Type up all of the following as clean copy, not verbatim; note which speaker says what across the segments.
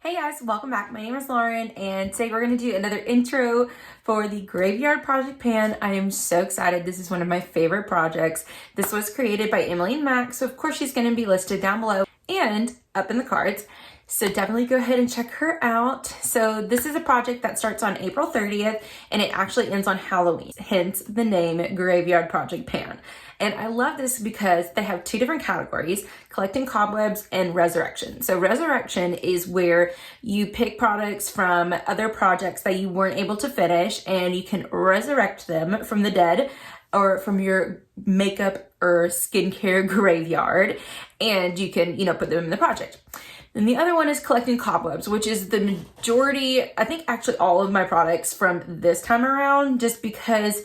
Speaker 1: Hey guys, welcome back. My name is Lauren and today we're going to do another intro for the Graveyard Project Pan. I am so excited. This is one of my favorite projects. This was created by Emilynmax, so of course she's going to be listed down below and up in the cards. So definitely go ahead and check her out. So this is a project that starts on April 30th and it actually ends on Halloween, hence the name Graveyard Project Pan. And I love this because they have two different categories, collecting cobwebs and resurrection. So resurrection is where you pick products from other projects that you weren't able to finish and you can resurrect them from the dead or from your makeup or skincare graveyard, and you can, put them in the project. And the other one is collecting cobwebs, which is the majority, I think actually all of my products from this time around, just because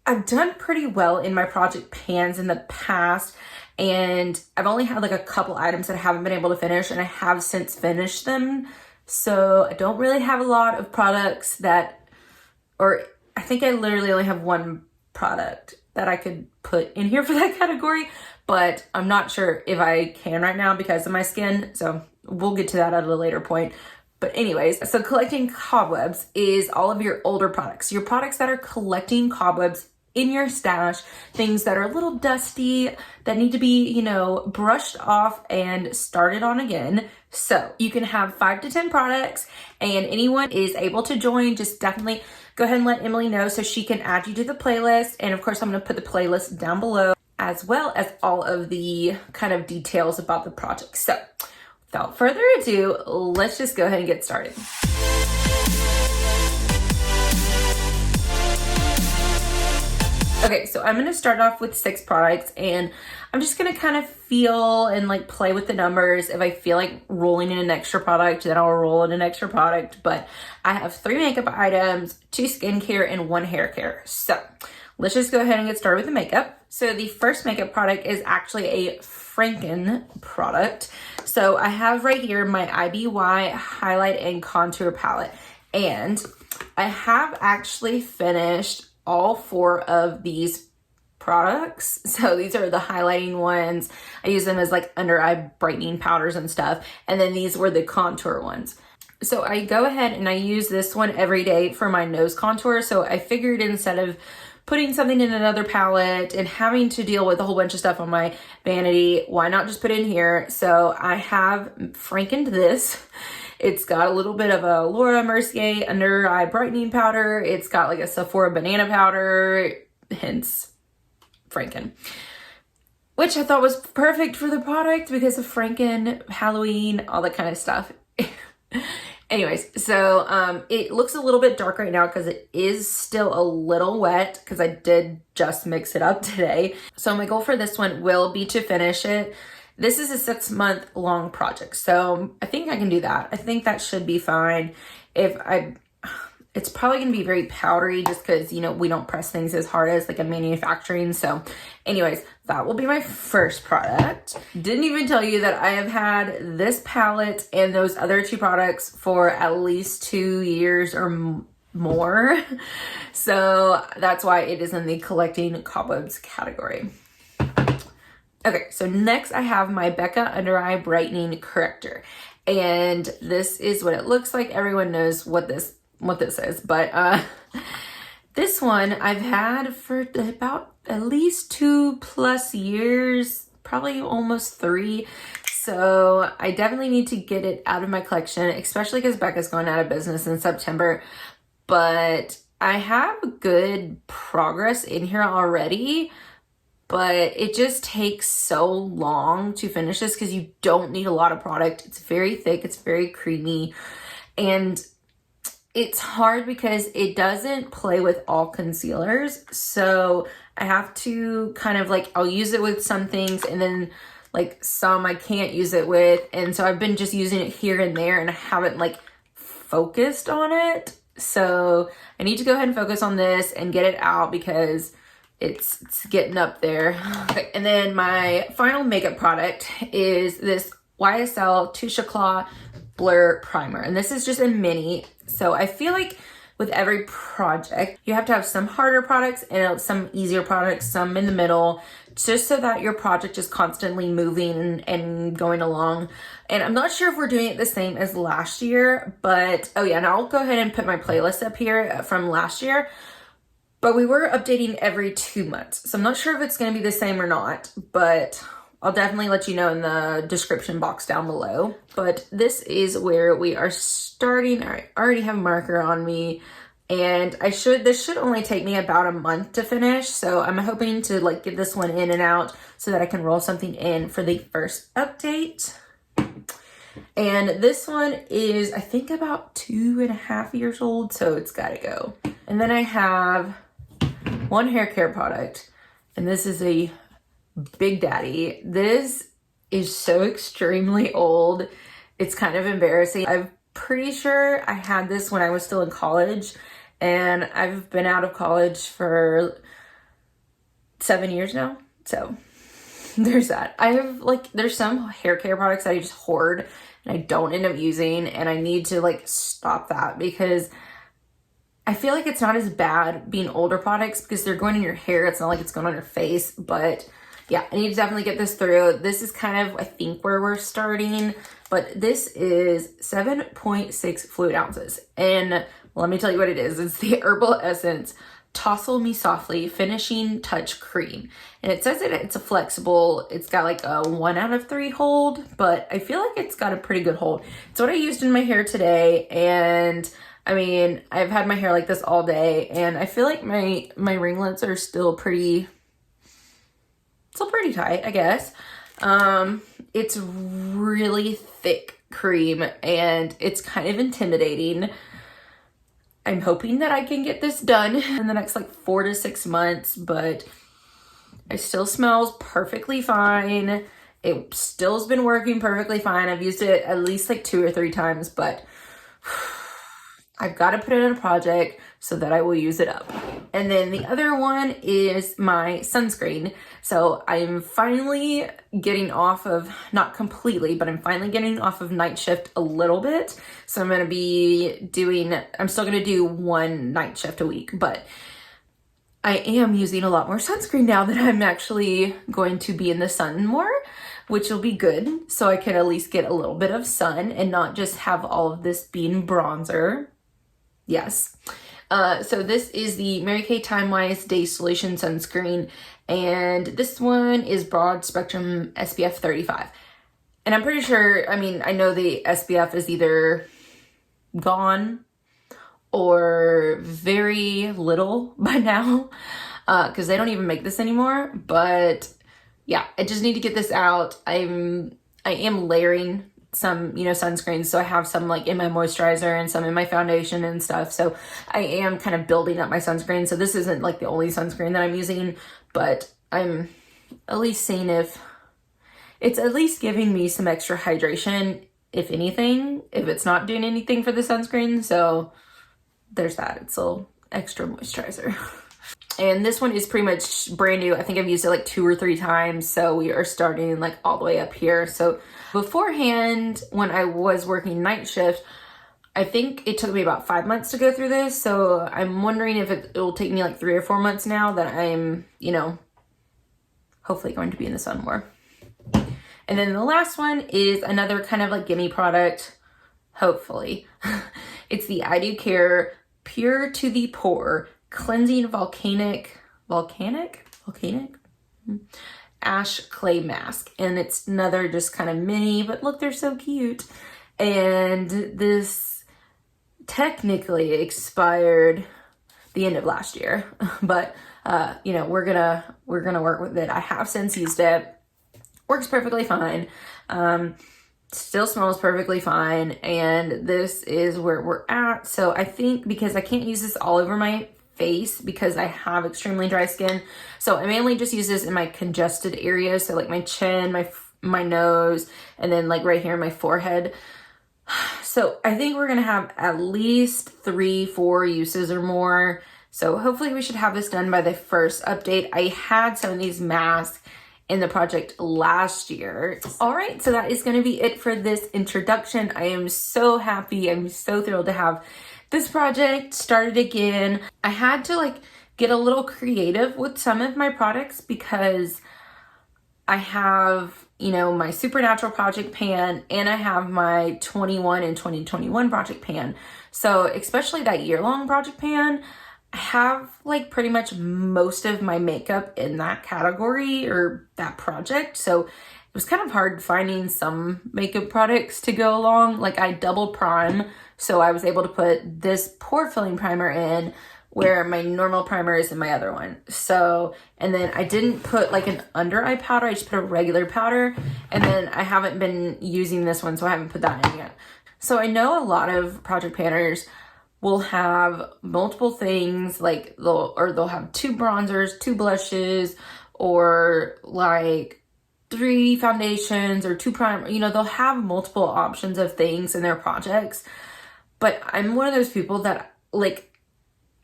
Speaker 1: I've done pretty well in my project pans in the past, and I've only had like a couple items that I haven't been able to finish, and I have since finished them. So I don't really have a lot of products that, or I think I literally only have one product that I could put in here for that category, but I'm not sure if I can right now because of my skin. So we'll get to that at a later point. But anyways, so collecting cobwebs is all of your older products, your products that are collecting cobwebs in your stash, things that are a little dusty, that need to be, brushed off and started on again. So you can have 5 to 10 products and anyone is able to join. Just definitely go ahead and let Emily know so she can add you to the playlist. And of course, I'm going to put the playlist down below as well as all of the kind of details about the project. So without further ado, let's just go ahead and get started. Okay, so I'm going to start off with 6 products and I'm just going to kind of feel and play with the numbers. If I feel like rolling in an extra product, then I'll roll in an extra product. But I have 3 makeup items, 2 skincare, and 1 hair care. So let's just go ahead and get started with the makeup. So the first makeup product is actually a Franken product. So I have right here my IBY highlight and contour palette. And I have actually finished all 4 of these products. So these are the highlighting ones. I use them as under eye brightening powders and stuff. And then these were the contour ones. So I go ahead and I use this one every day for my nose contour. So I figured instead of putting something in another palette and having to deal with a whole bunch of stuff on my vanity, why not just put it in here? So I have Frankened this. It's got a little bit of a Laura Mercier under eye brightening powder. It's got a Sephora banana powder, hence Franken, which I thought was perfect for the product because of Franken, Halloween, all that kind of stuff. Anyways, so it looks a little bit dark right now because it is still a little wet because I did just mix it up today. So my goal for this one will be to finish it. This is a 6-month long project, so I think I can do that. I think that should be fine. It's probably gonna be very powdery just because, we don't press things as hard as a manufacturing. So anyways, that will be my first product. Didn't even tell you that I have had this palette and those other 2 products for at least 2 years or more. So that's why it is in the collecting cobwebs category. Okay, so next I have my Becca Under Eye Brightening Corrector. And this is what it looks like. Everyone knows what this is, but this one I've had for about at least 2+ years, probably almost 3. So I definitely need to get it out of my collection, especially because Becca's going out of business in September. But I have good progress in here already. But it just takes so long to finish this because you don't need a lot of product. It's very thick, it's very creamy, and it's hard because it doesn't play with all concealers. So I have to kind of I'll use it with some things and then some I can't use it with. And so I've been just using it here and there and I haven't focused on it. So I need to go ahead and focus on this and get it out because it's getting up there. Okay, and then my final makeup product is this YSL Touche Éclat Blur Primer. And this is just a mini. So I feel like with every project. You have to have some harder products and some easier products, some in the middle, just so that your project is constantly moving and going along. And I'm not sure if we're doing it the same as last year, but oh yeah, and I'll go ahead and put my playlist up here from last year. But we were updating every 2 months. So I'm not sure if it's going to be the same or not, but I'll definitely let you know in the description box down below. But this is where we are starting. I already have a marker on me, and this should only take me about a month to finish. So I'm hoping to like get this one in and out so that I can roll something in for the first update. And this one is, I think, about 2.5 years old, so it's gotta go. And then I have one hair care product, and this is a Big Daddy. This is so extremely old. It's kind of embarrassing. I'm pretty sure I had this when I was still in college, and I've been out of college for 7 years now. So there's that. There's some hair care products that I just hoard and I don't end up using, and I need to like stop that because I feel like it's not as bad being older products because they're going in your hair. It's not like it's going on your face, but yeah, I need to definitely get this through. This is kind of, I think, where we're starting, but this is 7.6 fluid ounces. And let me tell you what it is. It's the Herbal Essence Tousle Me Softly Finishing Touch Cream. And it says that it's a flexible, it's got like a 1 out of 3 hold, but I feel like it's got a pretty good hold. It's what I used in my hair today, and I mean, I've had my hair like this all day, and I feel like my ringlets are still pretty tight, I guess. It's really thick cream, and it's kind of intimidating. I'm hoping that I can get this done in the next like 4 to 6 months, but it still smells perfectly fine. It still has been working perfectly fine. I've used it at least like 2 or 3 times, but I've got to put it in a project so that I will use it up. And then the other one is my sunscreen. So I'm finally getting off of, not completely, but I'm finally getting off of night shift a little bit. So I'm going to be I'm still going to do 1 night shift a week, but I am using a lot more sunscreen now that I'm actually going to be in the sun more, which will be good. So I can at least get a little bit of sun and not just have all of this being bronzer. Yes. So this is the Mary Kay Time Wise Day Solution Sunscreen, and this one is broad spectrum SPF 35. And I'm pretty sure, I mean, I know the SPF is either gone or very little by now, because they don't even make this anymore. But yeah, I just need to get this out. I am layering some, sunscreens. So I have some like in my moisturizer and some in my foundation and stuff. So I am kind of building up my sunscreen. So this isn't like the only sunscreen that I'm using, but I'm at least seeing if it's at least giving me some extra hydration, if anything, if it's not doing anything for the sunscreen. So there's that. It's a little extra moisturizer. And this one is pretty much brand new. I think I've used it like 2 or 3 times. So we are starting like all the way up here. So beforehand, when I was working night shift, I think it took me about 5 months to go through this. So I'm wondering if it will take me like 3 or 4 months now that I'm, hopefully going to be in the sun more. And then the last one is another kind of like gimme product, hopefully. It's the I Do Care Pure to the Pore Cleansing Volcanic Ash Clay Mask. And it's another just kind of mini, but look, they're so cute. And this technically expired the end of last year, but we're gonna work with it. I have since used it. Works perfectly fine. Still smells perfectly fine. And this is where we're at. So I think because I can't use this all over my face because I have extremely dry skin, so I mainly just use this in my congested areas, so like my chin, my nose, and then like right here in my forehead. So I think we're gonna have at least 3-4 uses or more. So hopefully we should have this done by the first update. I had some of these masks in the project last year. All right, so that is going to be it for this introduction. I am so happy. I'm so thrilled to have this project started again. I had to like get a little creative with some of my products because I have, you know, my Supernatural project pan and I have my 21 and 2021 project pan. So especially that year-long project pan, I have like pretty much most of my makeup in that category or that project. So it was kind of hard finding some makeup products to go along. Like I double prime, so I was able to put this pore filling primer in where my normal primer is in my other one. So, and then I didn't put like an under eye powder, I just put a regular powder. And then I haven't been using this one, so I haven't put that in yet. So I know a lot of project panners will have multiple things, like they'll have 2 bronzers, 2 blushes, or like 3 foundations or 2 primer. You know, they'll have multiple options of things in their projects. But I'm one of those people that like,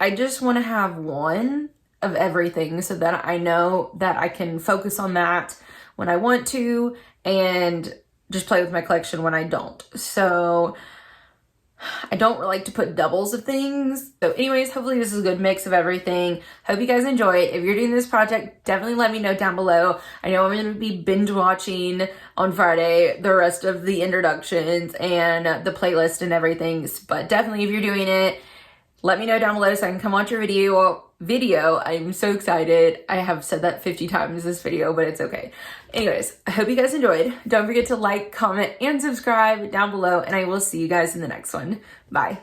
Speaker 1: I just want to have one of everything so that I know that I can focus on that when I want to and just play with my collection when I don't. So I don't like to put doubles of things. So anyways, hopefully this is a good mix of everything. Hope you guys enjoy it. If you're doing this project, definitely let me know down below. I know I'm going to be binge watching on Friday the rest of the introductions and the playlist and everything. But definitely if you're doing it, let me know down below so I can come watch your video. I'm so excited. I have said that 50 times this video, but it's okay. Anyways, I hope you guys enjoyed. Don't forget to like, comment, and subscribe down below, and I will see you guys in the next one. Bye.